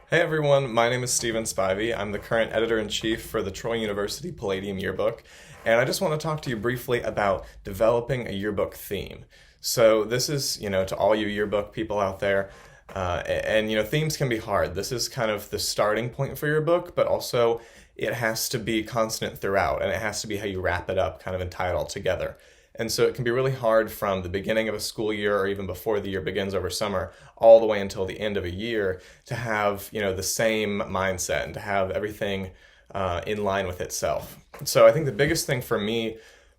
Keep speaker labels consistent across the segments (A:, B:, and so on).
A: Hey everyone, my name is Spivey. I'm the current editor-in-chief for the Troy University Palladium Yearbook, and I just want to talk to you briefly about developing a yearbook theme. So this is, to all you yearbook people out there, and themes can be hard. This is kind of the starting point for your book, but also it has to be constant throughout, and it has to be how you wrap it up, kind of and tie it all together. And so it can be really hard from the beginning of a school year or even before the year begins over summer all the way until the end of a year to have, the same mindset and to have everything in line with itself. So I think the biggest thing for me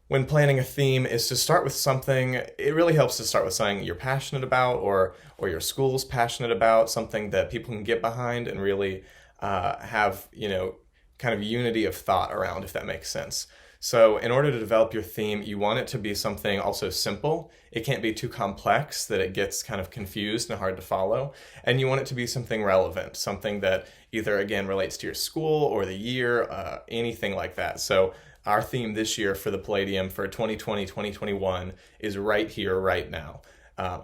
A: when planning a theme is to start with something. It really helps to start with something you're passionate about or your school's passionate about, something that people can get behind and really have, kind of unity of thought around, if that makes sense. So, in order to develop your theme, you want it to be something also simple. It can't be too complex that it gets kind of confused and hard to follow. And you want it to be something relevant, something that either, again, relates to your school or the year, anything like that. So, our theme this year for the Palladium for 2020-2021 is right here, right now.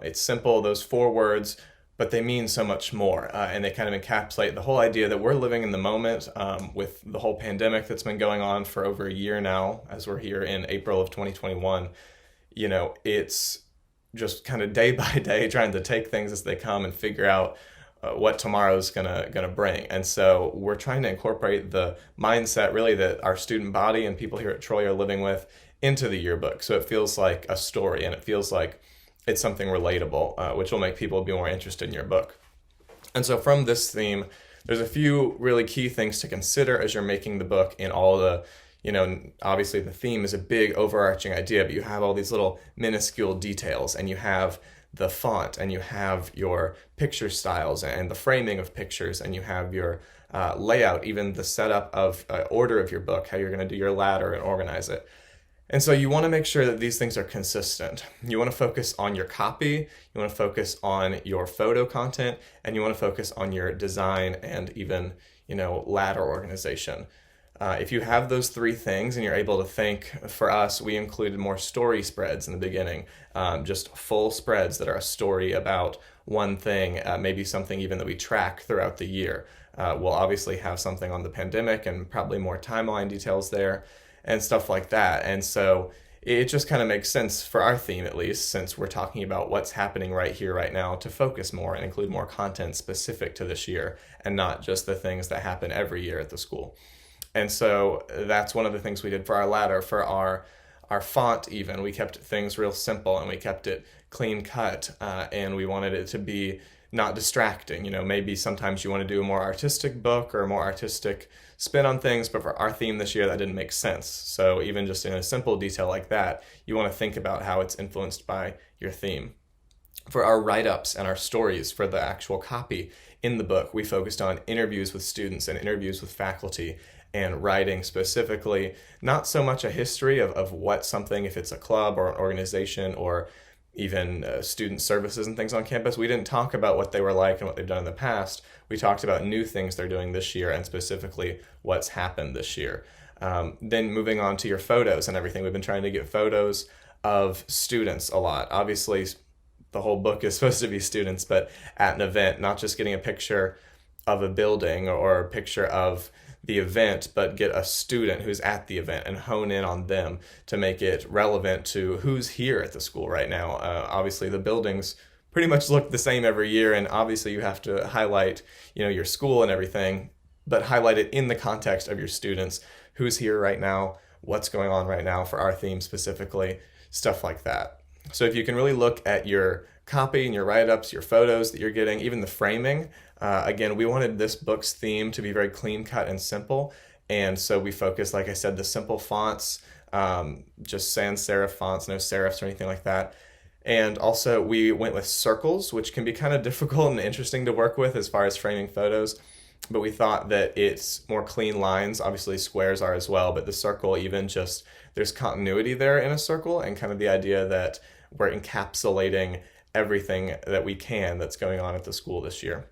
A: It's simple, those four words, but they mean so much more. And they kind of encapsulate the whole idea that we're living in the moment with the whole pandemic that's been going on for over a year now, as we're here in April of 2021. It's just kind of day by day trying to take things as they come and figure out what tomorrow's gonna bring. And so we're trying to incorporate the mindset really that our student body and people here at Troy are living with into the yearbook. So it feels like a story and it feels like it's something relatable, which will make people be more interested in your book. And so from this theme, there's a few really key things to consider as you're making the book in all the, obviously the theme is a big overarching idea, but you have all these little minuscule details and you have the font and you have your picture styles and the framing of pictures and you have your layout, even the setup of order of your book, how you're going to do your ladder and organize it. And so you want to make sure that these things are consistent. You want to focus on your copy, you want to focus on your photo content, and you want to focus on your design and even, ladder organization. If you have those three things and you're able to think, for us, we included more story spreads in the beginning, just full spreads that are a story about one thing, maybe something even that we track throughout the year. We'll obviously have something on the pandemic and probably more timeline details there and stuff like that. And so it just kind of makes sense for our theme, at least, since we're talking about what's happening right here, right now, to focus more and include more content specific to this year and not just the things that happen every year at the school. And so that's one of the things we did for our ladder, for our font even. We kept things real simple and we kept it clean cut, and we wanted it to be not distracting. Maybe sometimes you want to do a more artistic book or a more artistic spin on things, but for our theme this year, that didn't make sense. So even just in a simple detail like that, you want to think about how it's influenced by your theme. For our write-ups and our stories for the actual copy in the book, we focused on interviews with students and interviews with faculty and writing specifically, not so much a history of what something, if it's a club or an organization or even student services and things on campus. We didn't talk about what they were like and what they've done in the past. We talked about new things they're doing this year and specifically what's happened this year. Then moving on to your photos and everything. We've been trying to get photos of students a lot. Obviously, the whole book is supposed to be students, but at an event, not just getting a picture of a building or a picture of the event, but get a student who's at the event and hone in on them to make it relevant to who's here at the school right now. Obviously, the buildings pretty much look the same every year, and obviously you have to highlight, your school and everything, but highlight it in the context of your students, who's here right now, what's going on right now for our theme specifically, stuff like that. So if you can really look at your copy and your write-ups, your photos that you're getting, even the framing. Again, we wanted this book's theme to be very clean cut and simple. And so we focused, like I said, the simple fonts, just sans serif fonts, no serifs or anything like that. And also we went with circles, which can be kind of difficult and interesting to work with as far as framing photos. But we thought that it's more clean lines. Obviously squares are as well, but the circle even just, there's continuity there in a circle and kind of the idea that we're encapsulating everything that we can that's going on at the school this year.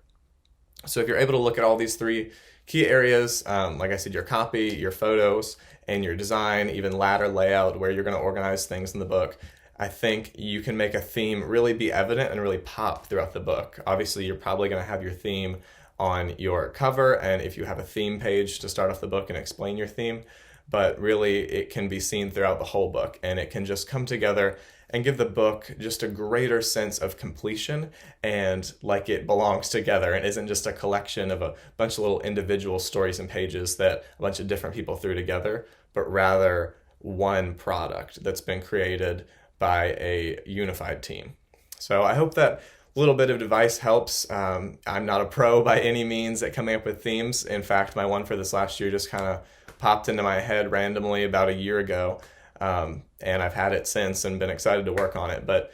A: So if you're able to look at all these three key areas, like I said, your copy, your photos, and your design, even ladder layout, where you're going to organize things in the book, I think you can make a theme really be evident and really pop throughout the book. Obviously, you're probably going to have your theme on your cover, and if you have a theme page to start off the book and explain your theme. But really, it can be seen throughout the whole book, and it can just come together and give the book just a greater sense of completion and like it belongs together and isn't just a collection of a bunch of little individual stories and pages that a bunch of different people threw together, but rather one product that's been created by a unified team. So I hope that little bit of advice helps. I'm not a pro by any means at coming up with themes. In fact, my one for this last year just kind of popped into my head randomly about a year ago. And I've had it since and been excited to work on it. But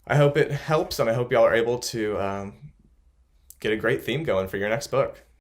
A: I hope it helps, and I hope y'all are able to get a great theme going for your next book.